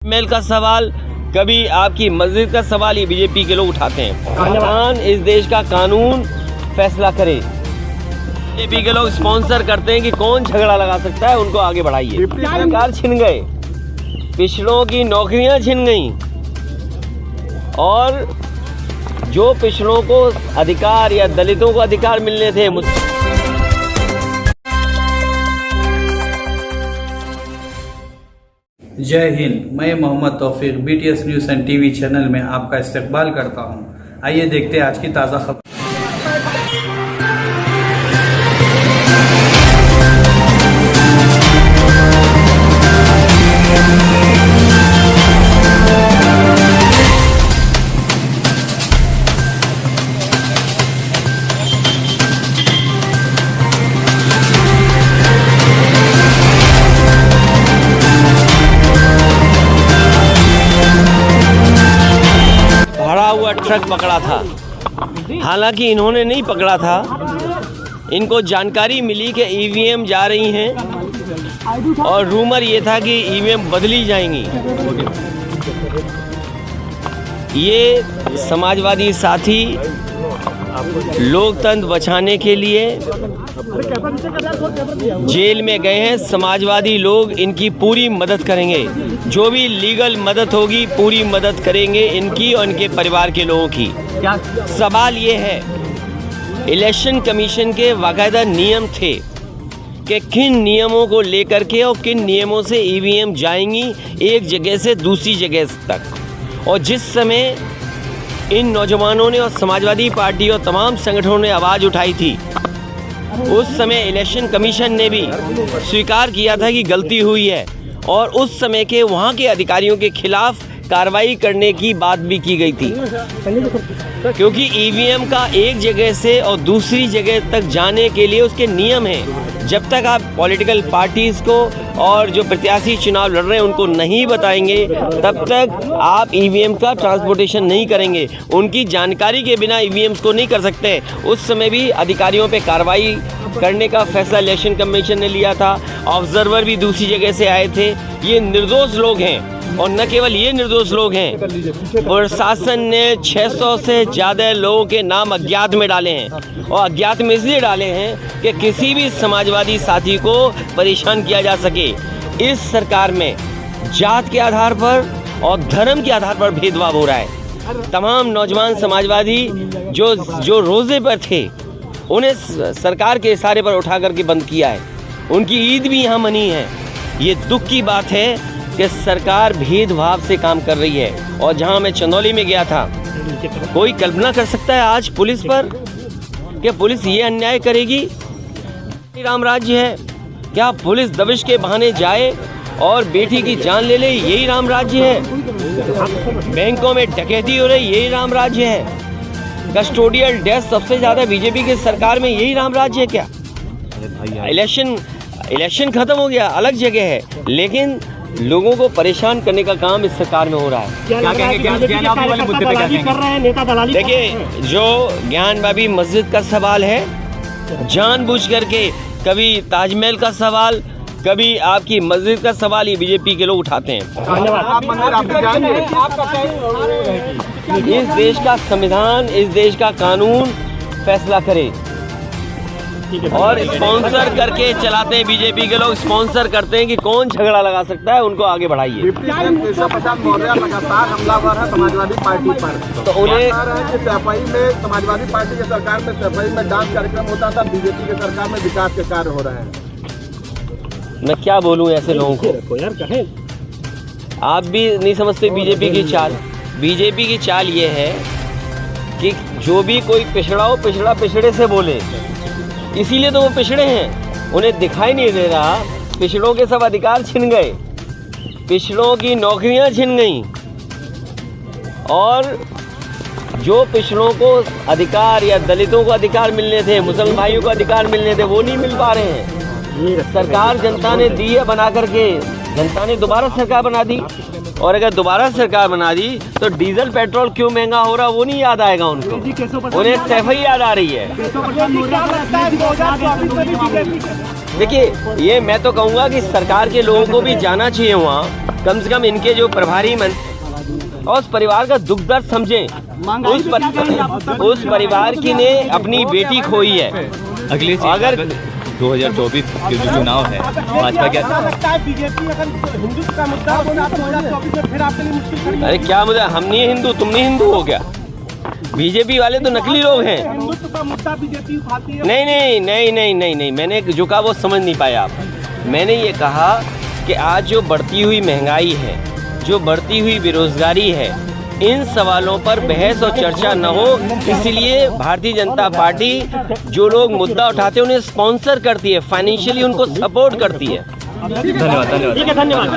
Mail का सवाल, कभी आपकी मस्जिद का सवाल, ये बीजेपी के लोग उठाते हैं। कानून, इस देश का कानून फैसला करे। बीजेपी के लोग स्पॉन्सर करते हैं कि कौन झगड़ा लगा सकता है, उनको आगे बढ़ाइए। सरकार छिन गए, पिछड़ों की नौकरियां छिन गई और जो पिछड़ों को अधिकार या दलितों को अधिकार मिलने थे। जय हिंद, मैं मोहम्मद तौफीक BTS news and TV channel में आपका इस्तकबाल करता हूं। आइए देखते हैं आज की ताज़ा खबर। भरा हुआ ट्रक पकड़ा था, हालांकि इन्होंने नहीं पकड़ा था। इनको जानकारी मिली कि EVM जा रही हैं और रूमर ये था कि EVM बदली जाएंगी। ये समाजवादी साथी लोकतंत्र बचाने के लिए जेल में गए हैं। समाजवादी लोग इनकी पूरी मदद करेंगे, जो भी लीगल मदद होगी पूरी मदद करेंगे इनकी और इनके परिवार के लोगों की। क्या सवाल ये है, इलेक्शन कमीशन के बाकायदा नियम थे कि किन नियमों को लेकर के और किन नियमों से EVM जाएंगी एक जगह से दूसरी जगह तक। और जिस समय इन नौजवानों ने और समाजवादी पार्टी और तमाम संगठनों ने आवाज़ उठाई थी, उस समय इलेक्शन कमीशन ने भी स्वीकार किया था कि गलती हुई है और उस समय के वहाँ के अधिकारियों के खिलाफ कार्रवाई करने की बात भी की गई थी, क्योंकि EVM का एक जगह से और दूसरी जगह तक जाने के लिए उसके नियम हैं। जब तक आप पॉलिटिकल पार्टीज़ को और जो प्रत्याशी चुनाव लड़ रहे हैं उनको नहीं बताएंगे, तब तक आप EVM का ट्रांसपोर्टेशन नहीं करेंगे। उनकी जानकारी के बिना EVMs को नहीं कर सकते। उस समय भी अधिकारियों पे कार्रवाई करने का फैसला इलेक्शन कमीशन ने लिया था। ऑब्जर्वर भी दूसरी जगह से आए थे। ये निर्दोष लोग हैं और न केवल ये निर्दोष लोग हैं, प्रशासन ने 600 से ज़्यादा लोगों के नाम अज्ञात में डाले हैं और अज्ञात में इसलिए डाले हैं कि किसी भी समाजवादी साथी को परेशान किया जा सके। इस सरकार में जात के आधार पर और धर्म के आधार पर भेदभाव हो रहा है। तमाम नौजवान समाजवादी जो रोज़े पर थे, उन्हें सरकार के इशारे पर उठा करके बंद किया है। उनकी ईद भी यहाँ मनी है। ये दुख की बात है कि सरकार भेदभाव से काम कर रही है। और जहाँ मैं चंदौली में गया था, कोई कल्पना कर सकता है आज पुलिस पर कि पुलिस ये अन्याय करेगी? राम राज्य है क्या? पुलिस दबिश के बहाने जाए और बेटी की जान ले ले, यही राम राज्य है? बैंकों में डकैती हो रही, यही राम राज्य है? कस्टोडियल डेथ सबसे ज़्यादा बीजेपी की सरकार में, यही राम राज्य है क्या? इलेक्शन खत्म हो गया, अलग जगह है, लेकिन लोगों को परेशान करने का काम इस सरकार में हो रहा है। क्या कहेंगे? देखिए, जो ज्ञानबाबी मस्जिद का सवाल है, जानबूझ करके कभी ताजमहल का सवाल, कभी आपकी मस्जिद का सवाल, ये बीजेपी के लोग उठाते हैं। इस देश का संविधान, इस देश का कानून फैसला करे और स्पॉन्सर करके चलाते हैं। बीजेपी के लोग स्पॉन्सर करते हैं कि कौन झगड़ा लगा सकता है, उनको आगे बढ़ाइए। लगातार हमलावर है समाजवादी पार्टी पर, तो उन्हें सफाई में समाजवादी पार्टी की सरकार में सफाई में डांस कार्यक्रम होता था, बीजेपी की सरकार में विकास के कार्य हो रहे हैं। मैं क्या बोलूं ऐसे लोगों को? आप भी नहीं समझते बीजेपी की चाल। बीजेपी की चाल ये है कि जो भी कोई पिछड़ा हो, पिछड़ा पिछड़े से बोले, इसीलिए तो वो पिछड़े हैं। उन्हें दिखाई नहीं दे रहा, पिछड़ों के सब अधिकार छिन गए, पिछड़ों की नौकरियां छिन गई और जो पिछड़ों को अधिकार या दलितों को अधिकार मिलने थे, मुसलमान भाइयों को अधिकार मिलने थे, वो नहीं मिल पा रहे हैं। सरकार जनता ने दी है बना करके, जनता ने दोबारा सरकार बना दी। और अगर दोबारा सरकार बना दी तो डीजल पेट्रोल क्यों महंगा हो रहा वो नहीं याद आएगा उनको, उन्हें सफाई याद आ रही है। देखिए, ये मैं तो कहूँगा कि सरकार के लोगों को भी जाना चाहिए वहाँ, कम से कम इनके जो प्रभारी मंत्री और उस परिवार का दुख दर्द समझें। उस परिवार की ने अपनी बेटी खोई है। अगले अगर 2024 के जो चुनाव है, भाजपा क्या हिंदुत्व का मुद्दा 2024 में फिर आपके लिए मुश्किल खड़ी अरे क्या मुद्दा, हम नहीं हिंदू, तुम नहीं हिंदू हो क्या? बीजेपी वाले तो नकली लोग हैं। हिंदुत्व का मुद्दा बीजेपी उठाती है। नहीं, मैंने जो कहा वो समझ नहीं पाया आप। मैंने ये कहा कि आज जो बढ़ती हुई महंगाई है, जो बढ़ती हुई बेरोजगारी है, इन सवालों पर बहस और चर्चा न हो, इसलिए भारतीय जनता पार्टी जो लोग मुद्दा उठाते हैं उन्हें स्पॉन्सर करती है, फाइनेंशियली उनको सपोर्ट करती है। धन्यवाद। ठीक है, धन्यवाद।